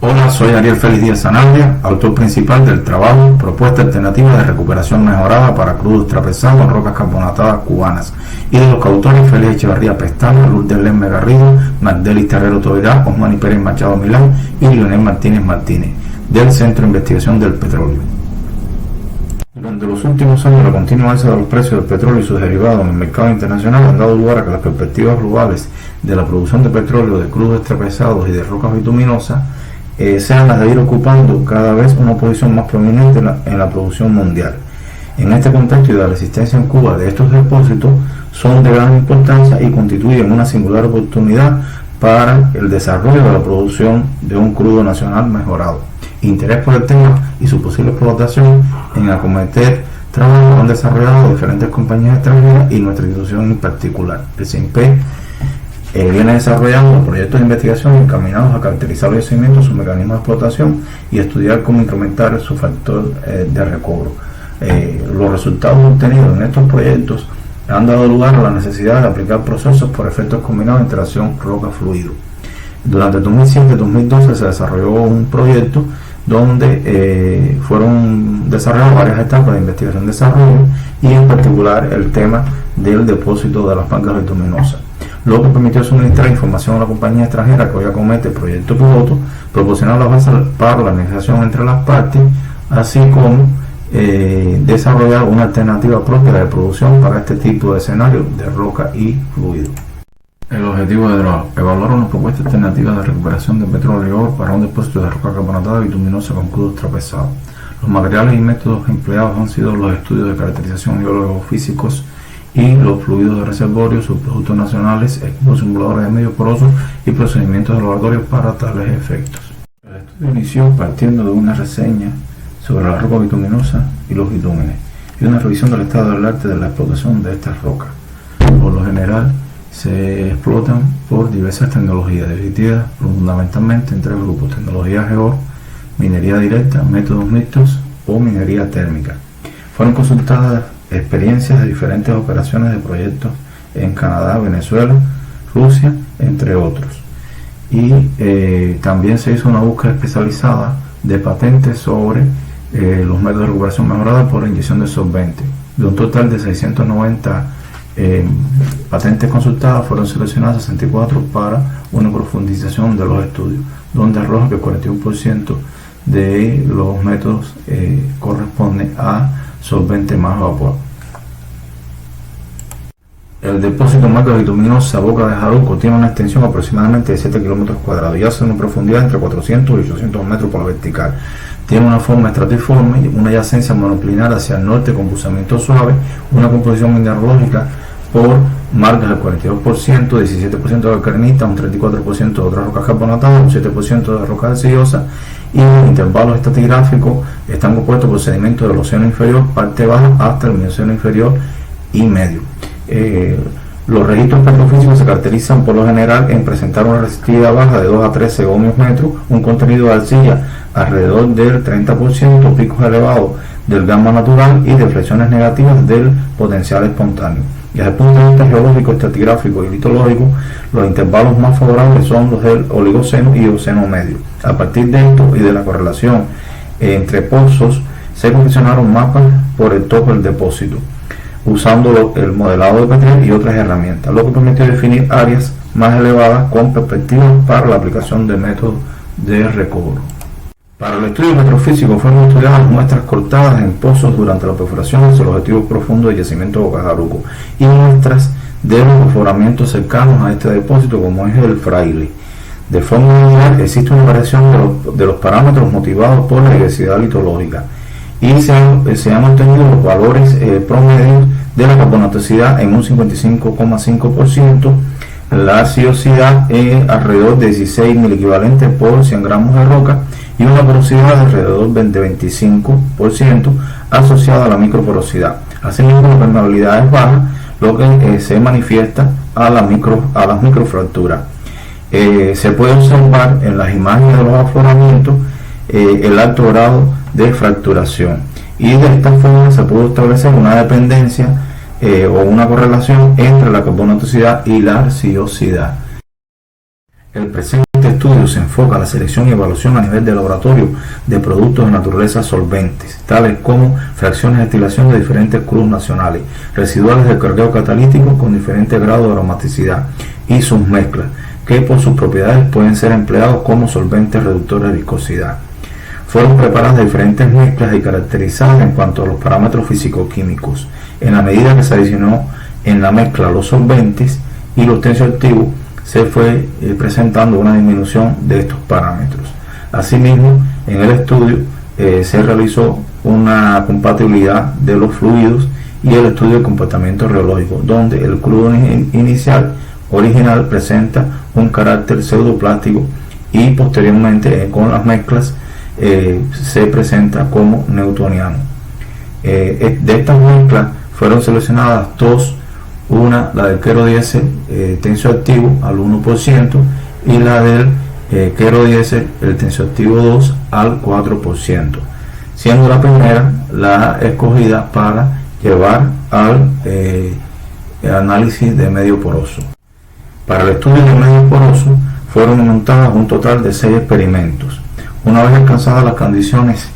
Hola, soy Ariel Félix Díaz Zanabria, autor principal del trabajo Propuesta Alternativa de Recuperación Mejorada para Crudo Ultrapesados en Rocas Carbonatadas Cubanas, y de los coautores Félix Echevarría Pestana, Lourdes Lerme Garrido, Magdelis Terrero Toverá, Osmani Pérez Machado Milán y Leonel Martínez Martínez, del Centro de Investigación del Petróleo. Durante los últimos años, la continua alza de los precios del petróleo y sus derivados en el mercado internacional han dado lugar a que las perspectivas globales de la producción de petróleo, de crudos extrapesados y de rocas bituminosas sean las de ir ocupando cada vez una posición más prominente en la producción mundial. En este contexto y de la existencia en Cuba de estos depósitos, son de gran importancia y constituyen una singular oportunidad para el desarrollo de la producción de un crudo nacional mejorado. Interés por el tema y su posible explotación en acometer trabajos han desarrollado diferentes compañías extranjeras y nuestra institución en particular. El CIMPE viene desarrollando proyectos de investigación encaminados a caracterizar los yacimientos, su mecanismo de explotación y estudiar cómo incrementar su factor de recobro. Los resultados obtenidos en estos proyectos han dado lugar a la necesidad de aplicar procesos por efectos combinados de interacción roca-fluido. Durante 2007-2012 se desarrolló un proyecto donde fueron desarrolladas varias etapas de investigación y desarrollo, y en particular el tema del depósito de las bancas bituminosas, lo que permitió suministrar información a la compañía extranjera que hoy acomete el proyecto piloto, proporcionar las bases para la negociación entre las partes, así como desarrollar una alternativa propia de producción para este tipo de escenario de roca y fluido. El objetivo de evaluar una propuesta alternativa de recuperación de petróleo y oro para un depósito de roca carbonatada bituminosa con crudo ultrapesados. Los materiales y métodos empleados han sido los estudios de caracterización geológico-físicos y los fluidos de reservorio, subproductos nacionales, equipos simuladores de medios porosos y procedimientos de laboratorio para tales efectos. El estudio inició partiendo de una reseña sobre la roca bituminosa y los bitúmenes y una revisión del estado del arte de la explotación de estas rocas. Por lo general, se explotan por diversas tecnologías divididas fundamentalmente en tres grupos: tecnología GEOR, minería directa, métodos mixtos o minería térmica. Fueron consultadas experiencias de diferentes operaciones de proyectos en Canadá, Venezuela, Rusia, entre otros, y también se hizo una búsqueda especializada de patentes sobre los métodos de recuperación mejorada por inyección de solvente. De un total de 690 patentes consultadas, fueron seleccionadas 64 para una profundización de los estudios, donde arroja que el 41% de los métodos corresponde a solvente más vapor. El depósito Marca Bituminosa Boca de Jaruco tiene una extensión aproximadamente de 7 km² y hace una profundidad entre 400 y 800 metros por vertical. Tiene una forma estratiforme, una yacencia monoclinar hacia el norte con cruzamiento suave, una composición mineralógica por marcas del 42%, 17% de alcalinita, un 34% de otras rocas carbonatadas, un 7% de rocas arcillosas, y los intervalos estratigráficos están compuestos por sedimentos del océano inferior, parte baja, hasta el Mioceno inferior y medio. Los registros petrofísicos se caracterizan por lo general en presentar una resistividad baja de 2 a 13 ohmios metros, un contenido de arcilla alrededor del 30%, picos elevados del gamma natural y deflexiones negativas del potencial espontáneo. Desde el punto de vista geológico, estratigráfico y litológico, los intervalos más favorables son los del Oligoceno y Eoceno medio. A partir de esto y de la correlación entre pozos, se confeccionaron mapas por el tope del depósito, usando el modelado de Petrel y otras herramientas, lo que permitió definir áreas más elevadas con perspectivas para la aplicación de métodos de recobro. Para el estudio petrofísico fueron estudiadas muestras cortadas en pozos durante la perforación hacia los objetivos profundos del yacimiento Boca Jaruco y muestras de los perforamientos cercanos a este depósito, como es el Fraile. De forma general, existe una variación de los parámetros motivados por la diversidad litológica, y se han obtenido los valores promedios de la carbonatosidad en un 55,5%, la arcillosidad alrededor de 16 miliequivalentes por 100 gramos de roca y una porosidad de alrededor de 25% asociada a la microporosidad. Asimismo, la permeabilidad es baja, lo que se manifiesta a las microfracturas. Se puede observar en las imágenes de los afloramientos el alto grado de fracturación, y de esta forma se pudo establecer una dependencia o una correlación entre la carbonatosidad y la arcillosidad. El presente estudio se enfoca la selección y evaluación a nivel de laboratorio de productos de naturaleza solventes, tales como fracciones de destilación de diferentes crudos nacionales, residuales de craqueo catalítico con diferentes grados de aromaticidad y sus mezclas, que por sus propiedades pueden ser empleados como solventes reductores de viscosidad. Fueron preparadas diferentes mezclas y caracterizadas en cuanto a los parámetros físico-químicos. En la medida que se adicionó en la mezcla los solventes y los tensioactivos, se fue presentando una disminución de estos parámetros. Asimismo, en el estudio se realizó una compatibilidad de los fluidos y el estudio de comportamiento reológico, donde el crudo original presenta un carácter pseudoplástico y posteriormente con las mezclas se presenta como newtoniano. De estas mezclas fueron seleccionadas dos, una la del querodiesel tensioactivo al 1% y la del querodiesel el tensioactivo 2 al 4%, siendo la primera la escogida para llevar al análisis de medio poroso. Para el estudio de medio poroso fueron montados un total de 6 experimentos. Una vez alcanzadas las condiciones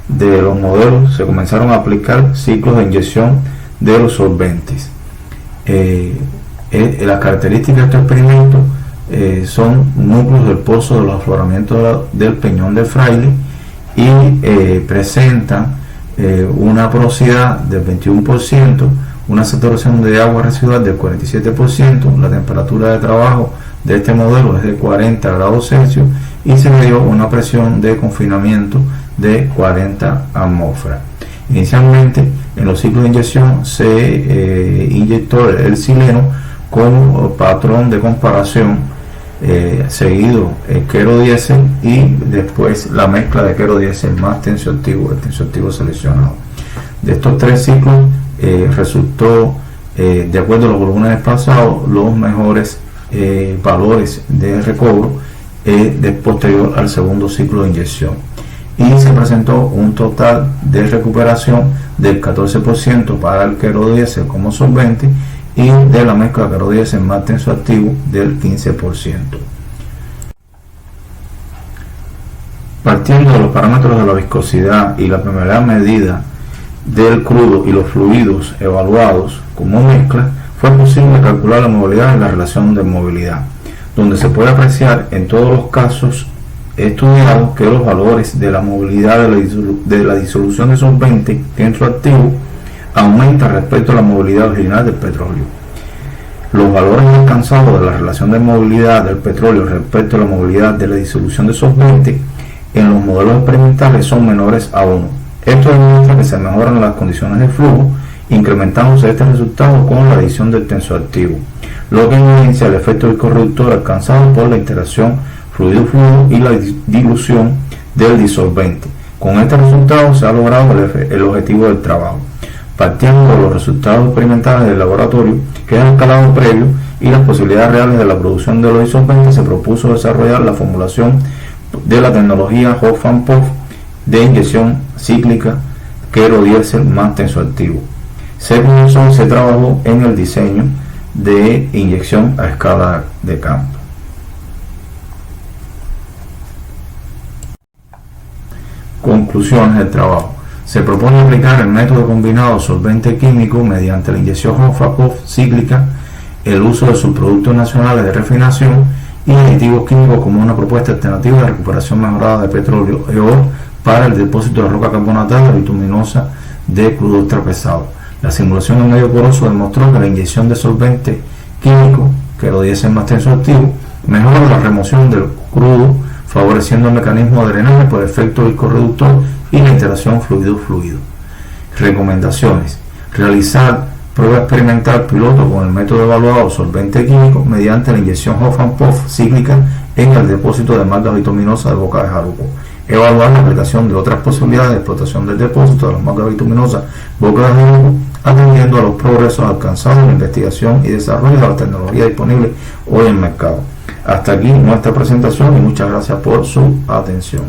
de los modelos, se comenzaron a aplicar ciclos de inyección de los solventes. Las características de estos experimentos son núcleos del pozo de los afloramientos del Peñón del Fraile y presentan una porosidad del 21%, una saturación de agua residual del 47%, la temperatura de trabajo de este modelo es de 40 grados Celsius y se dio una presión de confinamiento de 40 atmósferas. Inicialmente, en los ciclos de inyección se inyectó el sileno como patrón de comparación, seguido el querodiesel y después la mezcla de querodiesel más tensioactivo, el tensioactivo seleccionado. De estos 3 ciclos resultó, de acuerdo a los volúmenes pasados, los mejores valores de recobro posterior al segundo ciclo de inyección, y se presentó un total de recuperación del 14% para el querodiesel como solvente y de la mezcla querodiesel más tensioactivo del 15%. Partiendo de los parámetros de la viscosidad y la permeabilidad medida del crudo y los fluidos evaluados como mezcla, fue posible calcular la movilidad en la relación de movilidad, donde se puede apreciar en todos los casos estudiados que los valores de la movilidad de la disolución de solvente tensioactivo aumenta respecto a la movilidad original del petróleo. Los valores alcanzados de la relación de movilidad del petróleo respecto a la movilidad de la disolución de solvente en los modelos experimentales son menores a 1. Esto demuestra que se mejoran las condiciones de flujo, incrementándose este resultado con la adición del tensioactivo, lo que evidencia el efecto viscorreductor alcanzado por la interacción fluido-fluido y la dilución del disolvente. Con este resultado se ha logrado el objetivo del trabajo. Partiendo de los resultados experimentales del laboratorio, que es el escalado previo y las posibilidades reales de la producción de los disolventes, se propuso desarrollar la formulación de la tecnología Hoffman-Puff de inyección cíclica querodiesel más tensioactivo. Se trabajó en el diseño de inyección a escala de campo. Conclusiones del trabajo. Se propone aplicar el método combinado solvente químico mediante la inyección Hoffman-Puff cíclica, el uso de subproductos nacionales de refinación y aditivos químicos como una propuesta alternativa de recuperación mejorada de petróleo y oro para el depósito de roca carbonatada bituminosa de crudo ultrapesado. La simulación en medio poroso demostró que la inyección de solvente químico, querodiesel más tensioactivo, mejora la remoción del crudo, favoreciendo el mecanismo de drenaje por efecto viscorreductor y la interacción fluido-fluido. Recomendaciones: realizar prueba experimental piloto con el método evaluado solvente químico mediante la inyección Hoffman-Puff cíclica en el depósito de margas bituminosas de Boca de Jaruco. Evaluar la aplicación de otras posibilidades de explotación del depósito de las margas bituminosas Boca de Jaruco, atendiendo a los progresos alcanzados en la investigación y desarrollo de la tecnología disponible hoy en el mercado. Hasta aquí nuestra presentación y muchas gracias por su atención.